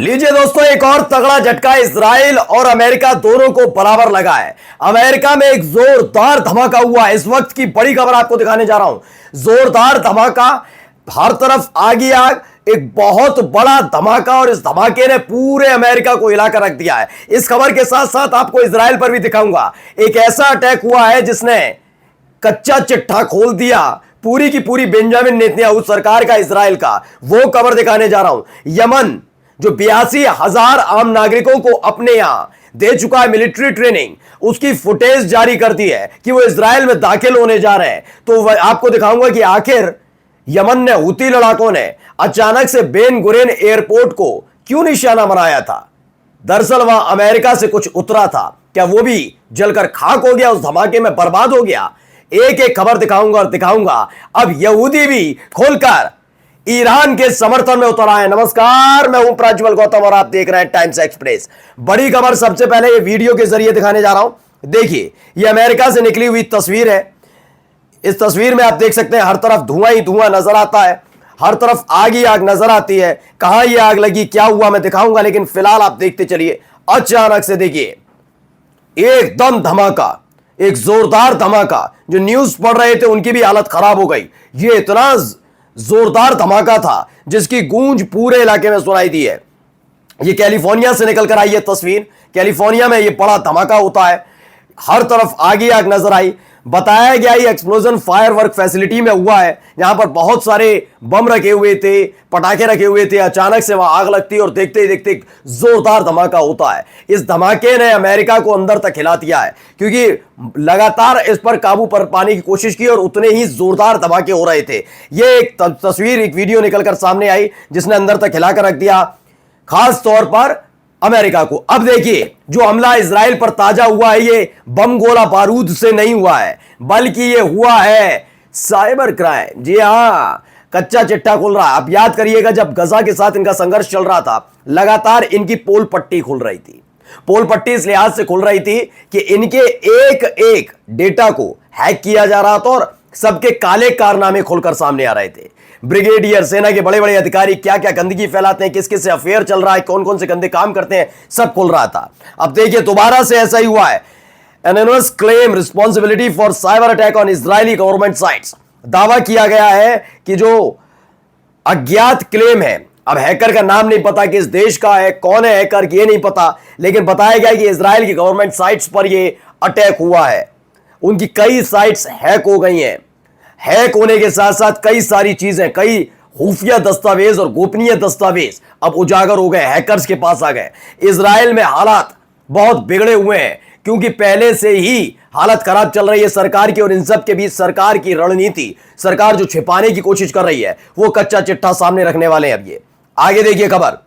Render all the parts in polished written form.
लीजिए दोस्तों, एक और तगड़ा झटका इजराइल और अमेरिका दोनों को बराबर लगा है। अमेरिका में एक जोरदार धमाका हुआ है। इस वक्त की बड़ी खबर आपको दिखाने जा रहा हूं। जोरदार धमाका, हर तरफ आग ही आग, एक बहुत बड़ा धमाका, और इस धमाके ने पूरे अमेरिका को हिलाकर रख दिया है। इस खबर के साथ साथ आपको इजराइल पर भी दिखाऊंगा। एक ऐसा अटैक हुआ है जिसने कच्चा चिट्ठा खोल दिया पूरी की पूरी बेंजामिन नेतन्याहू सरकार का, इजराइल का। वो खबर दिखाने जा रहा हूं। यमन जो 82,000 आम नागरिकों को अपने यहां दे चुका है मिलिट्री ट्रेनिंग, उसकी फुटेज जारी कर दी है कि वो इजराइल में दाखिल होने जा रहे हैं। तो आपको दिखाऊंगा कि आखिर यमन ने, हुती लड़ाकों ने अचानक से बेन गुरेन एयरपोर्ट को क्यों निशाना बनाया था। दरअसल वहां अमेरिका से कुछ उतरा था, क्या वो भी जलकर खाक हो गया, उस धमाके में बर्बाद हो गया? एक एक खबर दिखाऊंगा और दिखाऊंगा अब यहूदी भी खोलकर ईरान के समर्थन में उतर आए। नमस्कार, मैं हूं प्रज्वल गौतम और आप देख रहे हैं टाइम्स एक्सप्रेस। बड़ी खबर सबसे पहले ये वीडियो के जरिए दिखाने जा रहा हूं। देखिए, ये अमेरिका से निकली हुई तस्वीर है। इस तस्वीर में आप देख सकते हैं हर तरफ धुआं ही धुआं नजर आता है, हर तरफ आग ही आग नजर आती है। कहां ये आग लगी, क्या हुआ, मैं दिखाऊंगा, लेकिन फिलहाल आप देखते चलिए। अचानक से देखिए एकदम धमाका, एक जोरदार धमाका। जो न्यूज पढ़ रहे थे उनकी भी हालत खराब हो गई। ये इतना जोरदार धमाका था जिसकी गूंज पूरे इलाके में सुनाई दी है। ये कैलिफोर्निया से निकलकर आई है तस्वीर। कैलिफोर्निया में ये बड़ा धमाका होता है, हर तरफ आग ही आग नजर आई। बताया गया ये एक्सप्लोजन फायरवर्क फैसिलिटी में हुआ है, यहां पर बहुत सारे बम रखे हुए थे, पटाखे रखे हुए थे। अचानक से वहां आग लगती और देखते ही देखते जोरदार धमाका होता है। इस धमाके ने अमेरिका को अंदर तक हिला दिया है, क्योंकि लगातार इस पर काबू पर पाने की कोशिश की और उतने ही जोरदार धमाके हो रहे थे। ये एक तस्वीर, एक वीडियो निकलकर सामने आई जिसने अंदर तक हिलाकर रख दिया, खास तौर पर अमेरिका को। अब देखिए, जो हमला इजराइल पर ताजा हुआ है, ये बम गोला बारूद से नहीं हुआ है, बल्कि ये हुआ है साइबर क्राइम। जी हां, कच्चा चिट्ठा खुल रहा है। आप याद करिएगा, जब गजा के साथ इनका संघर्ष चल रहा था, लगातार इनकी पोल पट्टी खुल रही थी। पोल पट्टी इस लिहाज से खुल रही थी कि इनके एक एक डेटा को हैक किया जा रहा था और सबके काले कारनामे खुलकर सामने आ रहे थे। ब्रिगेडियर, सेना के बड़े बड़े अधिकारी क्या क्या गंदगी फैलाते हैं, किस किस से अफेयर चल रहा है, कौन कौन से गंदे काम करते हैं, सब खुल रहा था। अब देखिए, दोबारा से ऐसा ही हुआ है। Anonymous claim responsibility for cyber attack on Israeli government sites. दावा किया गया है कि जो अज्ञात क्लेम है, अब हैकर का नाम नहीं पता, किस देश का है, कौन है हैकर, ये नहीं पता, लेकिन बताया गया कि इजराइल की गवर्नमेंट साइट्स पर यह अटैक हुआ है। उनकी कई साइट्स हैक हो गई हैं। हैक होने के साथ साथ कई सारी चीजें, कई खुफिया दस्तावेज और गोपनीय दस्तावेज अब उजागर हो गए, हैकर्स के पास आ गए। इजराइल में हालात बहुत बिगड़े हुए हैं, क्योंकि पहले से ही हालत खराब चल रही है सरकार की, और इन सब के बीच सरकार की रणनीति, सरकार जो छिपाने की कोशिश कर रही है, वो कच्चा चिट्ठा सामने रखने वाले हैं। अब ये आगे देखिए खबर,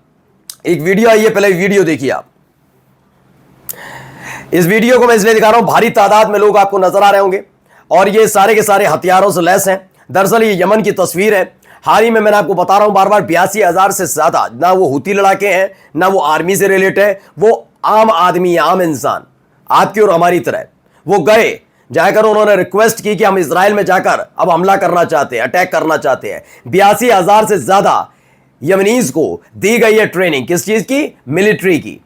एक वीडियो आई है, पहले वीडियो देखिए आप। इस वीडियो को मैं इसलिए दिखा रहा हूं, भारी तादाद में लोग आपको नजर आ रहे होंगे और ये सारे के सारे हथियारों से लैस हैं। दरअसल ये यमन की तस्वीर है। हाल ही में मैंने आपको बता रहा हूं बार बार, 82,000 से ज्यादा, ना वो हुती लड़ाके हैं, ना वो आर्मी से रिलेटेड है, वो आम आदमी, आम इंसान, आपकी और हमारी तरह। वो गए, जाकर उन्होंने रिक्वेस्ट की कि हम इजराइल में जाकर अब हमला करना चाहते हैं, अटैक करना चाहते हैं। 82,000 से ज्यादा यमनीज को दी गई है ट्रेनिंग, किस चीज की? मिलिट्री की।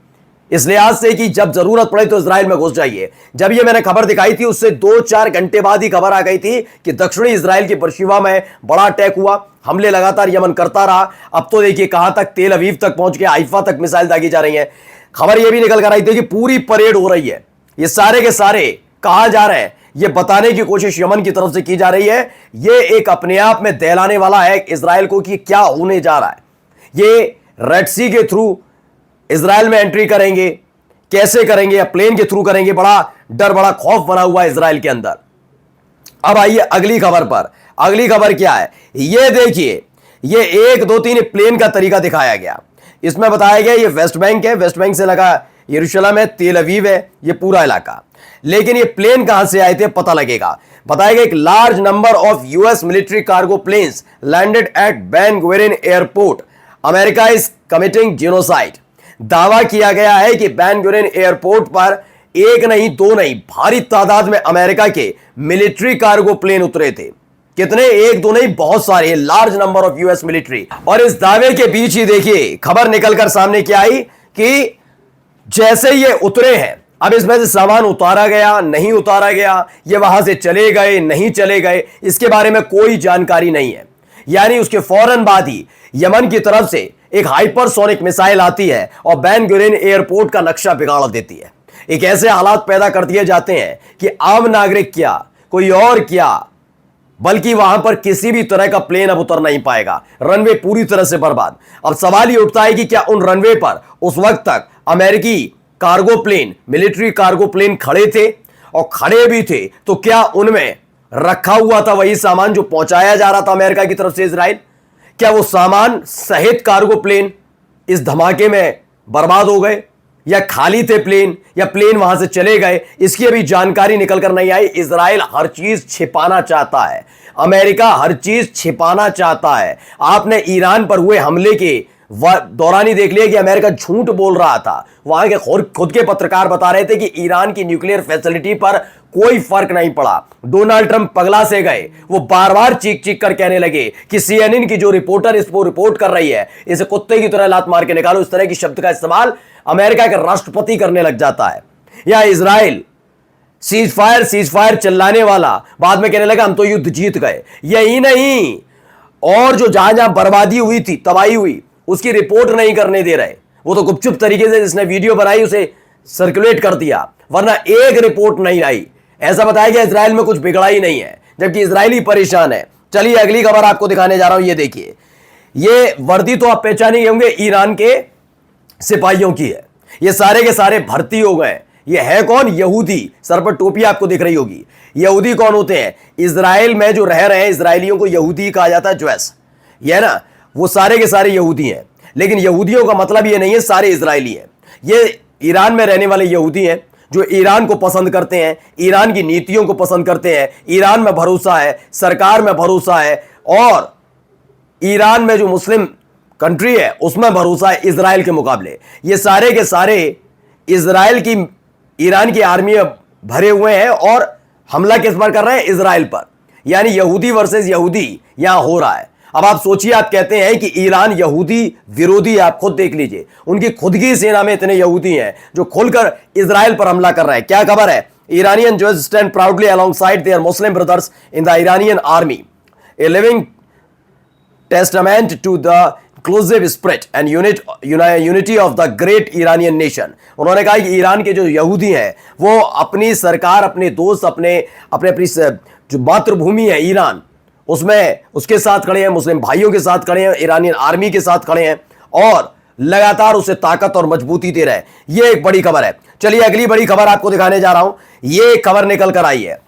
इस लिहाज से कि जब जरूरत पड़े तो इजराइल में घुस जाइए। जब ये मैंने खबर दिखाई थी, उससे 2-4 घंटे बाद ही खबर आ गई थी कि दक्षिणी इजराइल की बर्शिवा में बड़ा अटैक हुआ। हमले लगातार यमन करता रहा। अब तो देखिए कहां तक, तेल अवीव तक पहुंच गया, हाइफा तक मिसाइल दागी जा रही है। खबर यह भी निकल कर आई थी कि पूरी परेड हो रही है। ये सारे के सारे कहां जा रहे हैं, ये बताने की कोशिश यमन की तरफ से की जा रही है। ये एक अपने आप में दहलाने वाला है इजराइल को कि क्या होने जा रहा है। ये रेड सी के थ्रू इजराइल में एंट्री करेंगे, कैसे करेंगे, या प्लेन के थ्रू करेंगे, बड़ा डर, बड़ा खौफ बना हुआ है इजराइल के अंदर। अब आइए अगली खबर पर। अगली खबर क्या है, ये देखिए। ये 1, 2, 3 प्लेन का तरीका दिखाया गया। इसमें बताया गया ये वेस्ट बैंक है, वेस्ट बैंक से लगा यरूशलेम है, तेल अवीव है, ये पूरा इलाका। लेकिन ये प्लेन कहां से आए थे पता लगेगा। बताया गया एक large number of US military cargo planes landed at Ben Guerin airport. America is committing genocide. दावा किया गया है कि बेन गुएरिन एयरपोर्ट पर एक नहीं, दो नहीं, भारी तादाद में अमेरिका के मिलिट्री कार्गो प्लेन उतरे थे। कितने, एक दो नहीं, बहुत सारे, large number of US military. और इस दावे के बीच ही देखिए खबर निकलकर सामने क्या आई कि जैसे ये उतरे हैं, अब इसमें से सामान उतारा गया नहीं उतारा गया, ये वहां से चले गए नहीं चले गए, इसके बारे में कोई जानकारी नहीं है। यानी उसके फौरन बाद ही यमन की तरफ से एक हाइपरसोनिक मिसाइल आती है और बैन गुरियन एयरपोर्ट का नक्शा बिगाड़ देती है। एक ऐसे हालात पैदा कर दिए जाते हैं कि आम नागरिक क्या, कोई और क्या, बल्कि वहां पर किसी भी तरह का प्लेन अब उतर नहीं पाएगा। रनवे पूरी तरह से बर्बाद। अब सवाल ये उठता है कि क्या उन रनवे पर उस वक्त तक अमेरिकी cargo plane, military cargo plane खड़े थे? और खड़े भी थे तो क्या उनमें रखा हुआ था वही सामान जो पहुंचाया जा रहा था अमेरिका की तरफ से इजराइल? क्या वो सामान सहित कार्गो प्लेन इस धमाके में बर्बाद हो गए, या खाली थे प्लेन, या प्लेन वहां से चले गए? इसकी अभी जानकारी निकलकर नहीं आई। इजराइल हर चीज छिपाना चाहता है, अमेरिका हर चीज छिपाना चाहता है। आपने ईरान पर हुए हमले के दौरान ही देख लिया कि अमेरिका झूठ बोल रहा था। वहां के खुद के पत्रकार बता रहे थे कि ईरान की न्यूक्लियर फैसिलिटी पर कोई फर्क नहीं पड़ा। डोनाल्ड ट्रंप पगला से गए, वो बार बार चीख चीख कर कहने लगे कि सीएनएन की जो रिपोर्टर इसको रिपोर्ट कर रही है, इसे कुत्ते की तरह लात मार के निकालो। इस तरह की शब्द का इस्तेमाल अमेरिका के राष्ट्रपति करने लग जाता है। या इजराइल सीज फायर चिल्लाने वाला बाद में कहने लगा हम तो युद्ध जीत गए। यही नहीं, और जो जहां जहां बर्बादी हुई थी, तबाही हुई, उसकी रिपोर्ट नहीं करने दे रहे। वो तो गुपचुप तरीके से जिसने वीडियो बनाई उसे सर्कुलेट कर दिया, वरना एक रिपोर्ट नहीं आई। ऐसा बताया कि इजराइल में कुछ बिगड़ा ही नहीं है, जबकि इजराइली परेशान है। चलिए अगली खबर आपको दिखाने जा रहा हूं। ये देखिए, ये वर्दी तो आप पहचाने होंगे, ईरान के सिपाहियों की है। ये सारे के सारे भर्ती हो गए। ये है कौन? यहूदी। सर पर टोपी आपको दिख रही होगी। यहूदी कौन होते हैं? इजराइल में जो रह रहे हैं इजराइलियों को यहूदी कहा जाता है, ज्यूस। ये ना, वो सारे के सारे यहूदी हैं। लेकिन यहूदियों का मतलब ये नहीं है सारे इजरायली हैं। ये ईरान में रहने वाले यहूदी हैं जो ईरान को पसंद करते हैं, ईरान की नीतियों को पसंद करते हैं, ईरान में भरोसा है, सरकार में भरोसा है, और ईरान में जो मुस्लिम कंट्री है उसमें भरोसा है इजराइल के मुकाबले। ये सारे के सारे इजराइल की, ईरान की आर्मी में भरे हुए हैं और हमला किस पर कर रहे हैं? इजराइल पर। यानी यहूदी वर्सेस यहूदी यहां हो रहा है। अब आप सोचिए, आप कहते हैं कि ईरान यहूदी विरोधी है, आप खुद देख लीजिए, उनकी खुद की सेना में इतने यहूदी हैं जो खुलकर इजराइल पर हमला कर रहे हैं। क्या खबर है? Iranian Jews stand proudly alongside their Muslim brothers in the Iranian army, a living testament to the inclusive spirit and unity of the great Iranian nation। उन्होंने कहा कि ईरान के जो यहूदी हैं वो अपनी सरकार, अपने दोस्त, अपने जो मातृभूमि है ईरान, उसमें उसके साथ खड़े हैं, मुस्लिम भाइयों के साथ खड़े हैं, ईरानियन आर्मी के साथ खड़े हैं और लगातार उसे ताकत और मजबूती दे रहे हैं। यह एक बड़ी खबर है। चलिए अगली बड़ी खबर आपको दिखाने जा रहा हूं। यह खबर निकल कर आई है,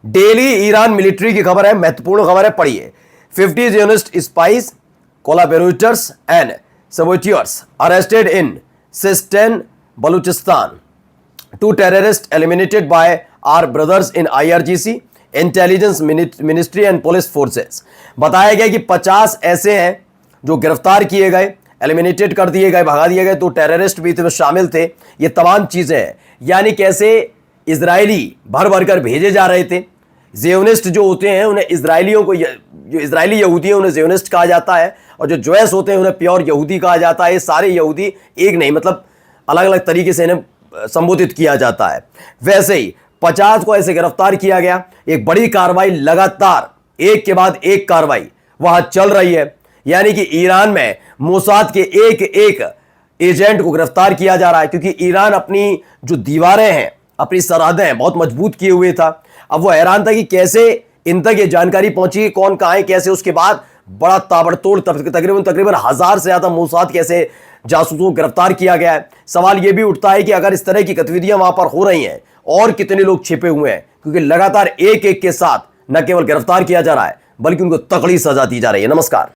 डेली ईरान मिलिट्री की खबर है, महत्वपूर्ण खबर है, पढ़िए। 50 Zionist spies, collaborators and saboteurs arrested in Sistan, Baluchistan. 2 terrorists eliminated by our brothers in IRGC, intelligence ministry and police forces. बताया गया कि 50 ऐसे हैं जो गिरफ्तार किए गए, एलिमिनेटेड कर दिए गए, भगा दिए गए। 2 टेररिस्ट भी थे, शामिल थे। ये तमाम चीजें हैं। यानी कैसे इजरायली भर भर कर भेजे जा रहे थे। ज़ियोनिस्ट जो होते हैं उन्हें इजरायलियों को, जो इजरायली यहूदी हैं उन्हें ज़ियोनिस्ट कहा जाता है, और जो ज्यूस होते हैं उन्हें प्योर यहूदी कहा जाता है। ये सारे यहूदी एक नहीं, मतलब अलग अलग तरीके से इन्हें संबोधित किया जाता है। वैसे ही 50 को ऐसे गिरफ्तार किया गया। एक बड़ी कार्रवाई, लगातार एक के बाद एक कार्रवाई वहां चल रही है। यानी कि ईरान में मोसाद के एक एक एजेंट को गिरफ्तार किया जा रहा है, क्योंकि ईरान अपनी जो दीवारें हैं, अपनी सरहदें हैं, बहुत मजबूत किए हुए था। अब वो हैरान था कि कैसे इन तक ये जानकारी पहुंची, कौन कहां है, कैसे। उसके बाद बड़ा ताबड़तोड़ तकरीबन 1000 से ज्यादा मोसाद कैसे जासूसों को गिरफ्तार किया गया है। सवाल यह भी उठता है कि अगर इस तरह की गतिविधियां वहां पर हो रही हैं, और कितने लोग छिपे हुए हैं, क्योंकि लगातार एक एक के साथ न केवल गिरफ्तार किया जा रहा है बल्कि उनको तगड़ी सजा दी जा रही है। नमस्कार।